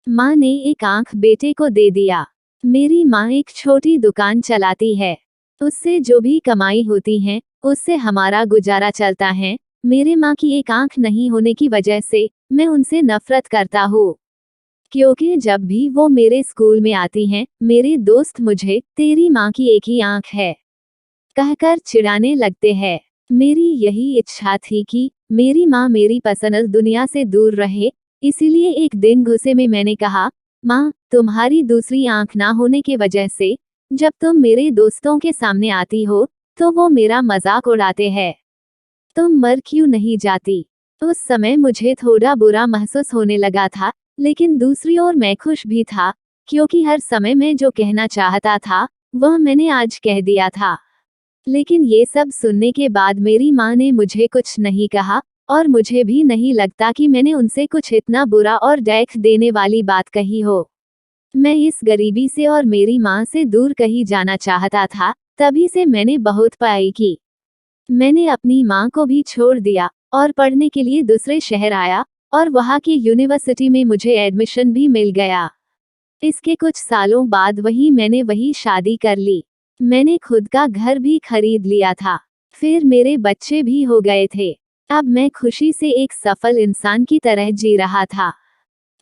माँ ने एक आंख बेटे को दे दिया। मेरी माँ एक छोटी दुकान चलाती है। उससे जो भी कमाई होती है उससे हमारा गुजारा चलता है। मेरे माँ की एक आंख नहीं होने की वजह से मैं उनसे नफरत करता हूँ, क्योंकि जब भी वो मेरे स्कूल में आती हैं, मेरे दोस्त मुझे तेरी माँ की एक ही आंख है कहकर चिढ़ाने लगते हैं। मेरी यही इच्छा थी कि मेरी माँ मेरी पसंद दुनिया से दूर रहे, इसीलिए एक दिन गुस्से में मैंने कहा, माँ, तुम्हारी दूसरी आंख ना होने की वजह से जब तुम मेरे दोस्तों के सामने आती हो तो वो मेरा मजाक उड़ाते हैं। तुम मर क्यों नहीं जाती? उस समय मुझे थोड़ा बुरा महसूस होने लगा था, लेकिन दूसरी ओर मैं खुश भी था, क्योंकि हर समय मैं जो कहना चाहता था वह मैंने आज कह दिया था। लेकिन ये सब सुनने के बाद मेरी माँ ने मुझे कुछ नहीं कहा, और मुझे भी नहीं लगता कि मैंने उनसे कुछ इतना बुरा और दुख देने वाली बात कही हो। मैं इस गरीबी से और मेरी माँ से दूर कहीं जाना चाहता था, तभी से मैंने बहुत पढ़ाई की। मैंने अपनी माँ को भी छोड़ दिया और पढ़ने के लिए दूसरे शहर आया, और वहाँ की यूनिवर्सिटी में मुझे एडमिशन भी मिल गया। इसके कुछ सालों बाद मैंने वही शादी कर ली। मैंने खुद का घर भी खरीद लिया था। फिर मेरे बच्चे भी हो गए थे। अब मैं खुशी से एक सफल इंसान की तरह जी रहा था।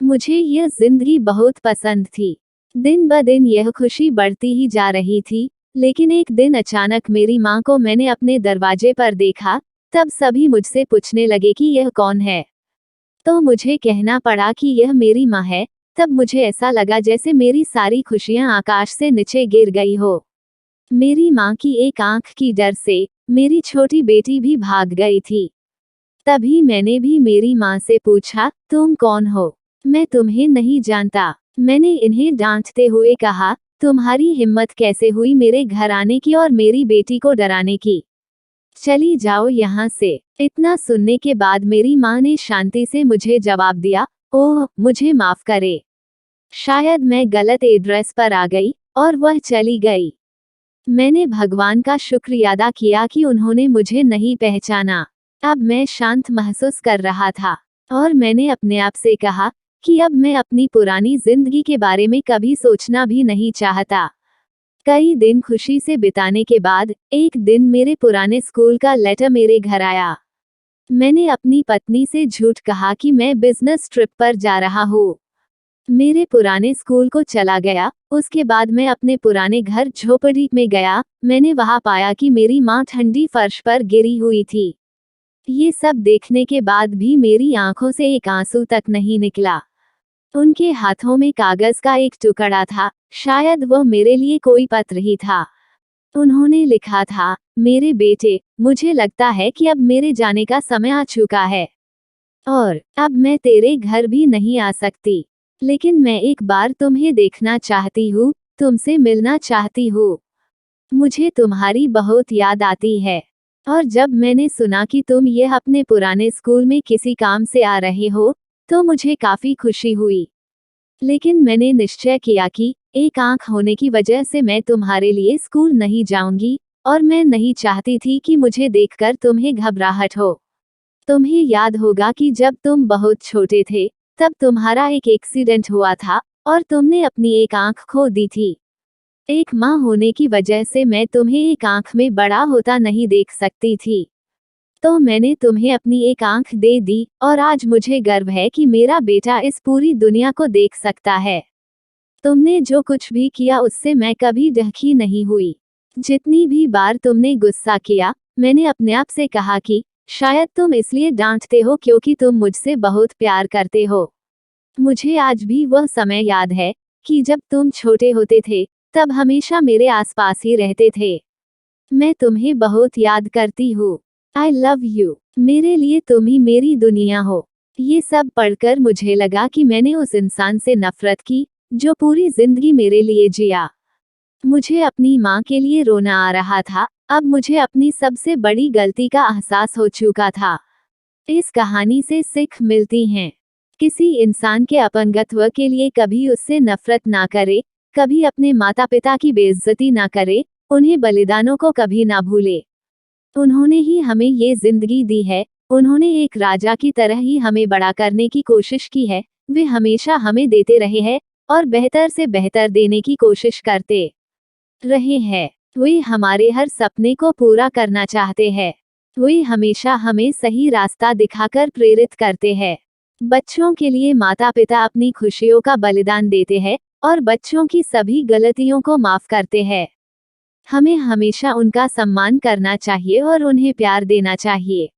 मुझे यह जिंदगी बहुत पसंद थी। दिन ब दिन यह खुशी बढ़ती ही जा रही थी, लेकिन एक दिन अचानक मेरी माँ को मैंने अपने दरवाजे पर देखा। तब सभी मुझसे पूछने लगे कि यह कौन है। तो मुझे कहना पड़ा कि यह मेरी माँ है। तब मुझे ऐसा लगा जैसे मेरी सारी खुशियाँ आकाश से नीचे गिर गई हो। मेरी माँ की एक आंख की डर से मेरी छोटी बेटी भी भाग गई थी। तभी मैंने भी मेरी माँ से पूछा, तुम कौन हो? मैं तुम्हें नहीं जानता। मैंने इन्हें डांटते हुए कहा, तुम्हारी हिम्मत कैसे हुई मेरे घर आने की और मेरी बेटी को डराने की? चली जाओ यहाँ से। इतना सुनने के बाद मेरी माँ ने शांति से मुझे जवाब दिया, ओह, मुझे माफ करे। शायद मैं गलत एड्रेस पर आ गई, और वह चली गई। मैंने भगवान का शुक्रिया अदा किया कि उन्होंने मुझे नहीं पहचाना। अब मैं शांत महसूस कर रहा था, और मैंने अपने आप से कहा कि अब मैं अपनी पुरानी जिंदगी के बारे में कभी सोचना भी नहीं चाहता। कई दिन खुशी से बिताने के बाद एक दिन मेरे पुराने स्कूल का लेटर मेरे घर आया। मैंने अपनी पत्नी से झूठ कहा कि मैं बिजनेस ट्रिप पर जा रहा हूँ। मेरे पुराने स्कूल को चला गया। उसके बाद मैं अपने पुराने घर झोपड़ी में गया। मैंने वहां पाया कि मेरी माँ ठंडी फर्श पर गिरी हुई थी। ये सब देखने के बाद भी मेरी आंखों से एक आंसू तक नहीं निकला। उनके हाथों में कागज का एक टुकड़ा था, शायद वह मेरे लिए कोई पत्र ही था। उन्होंने लिखा था, मेरे बेटे, मुझे लगता है कि अब मेरे जाने का समय आ चुका है, और अब मैं तेरे घर भी नहीं आ सकती। लेकिन मैं एक बार तुम्हें देखना चाहती हूँ, तुमसे मिलना चाहती हूँ। मुझे तुम्हारी बहुत याद आती है। और जब मैंने सुना कि तुम यह अपने पुराने स्कूल में किसी काम से आ रहे हो, तो मुझे काफी खुशी हुई। लेकिन मैंने निश्चय किया कि एक आंख होने की वजह से मैं तुम्हारे लिए स्कूल नहीं जाऊंगी, और मैं नहीं चाहती थी कि मुझे देखकर तुम्हें घबराहट हो। तुम्हें याद होगा कि जब तुम बहुत छोटे थे, तब तुम्हारा एक एक्सीडेंट हुआ था, और तुमने अपनी एक आंख खो दी थी। एक माँ होने की वजह से मैं तुम्हें एक आंख में बड़ा होता नहीं देख सकती थी। तो मैंने तुम्हें अपनी एक आंख दे दी, और आज मुझे गर्व है कि मेरा बेटा इस पूरी दुनिया को देख सकता है। तुमने जो कुछ भी किया उससे मैं कभी दुखी नहीं हुई। जितनी भी बार तुमने गुस्सा किया, मैंने अपने आप से कहा कि शायद तुम इसलिए डांटते हो क्योंकि तुम मुझसे बहुत प्यार करते हो। मुझे आज भी वह समय याद है कि जब तुम छोटे होते थे, तब हमेशा मेरे आसपास ही रहते थे। मैं तुम्हें बहुत याद करती हूँ। I love you. मेरे लिए तुम ही मेरी दुनिया हो। ये सब पढ़कर मुझे लगा कि मैंने उस इंसान से नफरत की जो पूरी जिंदगी मेरे लिए जिया। मुझे अपनी माँ के लिए रोना आ रहा था। अब मुझे अपनी सबसे बड़ी गलती का एहसास हो चुका था। इस कहानी से सीख मिलती है, किसी इंसान के अपंगत्व के लिए कभी उससे नफरत ना करे, कभी अपने माता पिता की बेइज्जती ना करे, उन्हें बलिदानों को कभी ना भूले। उन्होंने ही हमें ये जिंदगी दी है, उन्होंने एक राजा की तरह ही हमें बड़ा करने की कोशिश की है, वे हमेशा हमें देते रहे हैं और बेहतर से बेहतर देने की कोशिश करते रहे हैं। वे हमारे हर सपने को पूरा करना चाहते हैं। वे हमेशा हमें सही रास्ता दिखाकर प्रेरित करते हैं। बच्चों के लिए माता पिता अपनी खुशियों का बलिदान देते हैं और बच्चों की सभी गलतियों को माफ करते हैं। हमें हमेशा उनका सम्मान करना चाहिए और उन्हें प्यार देना चाहिए।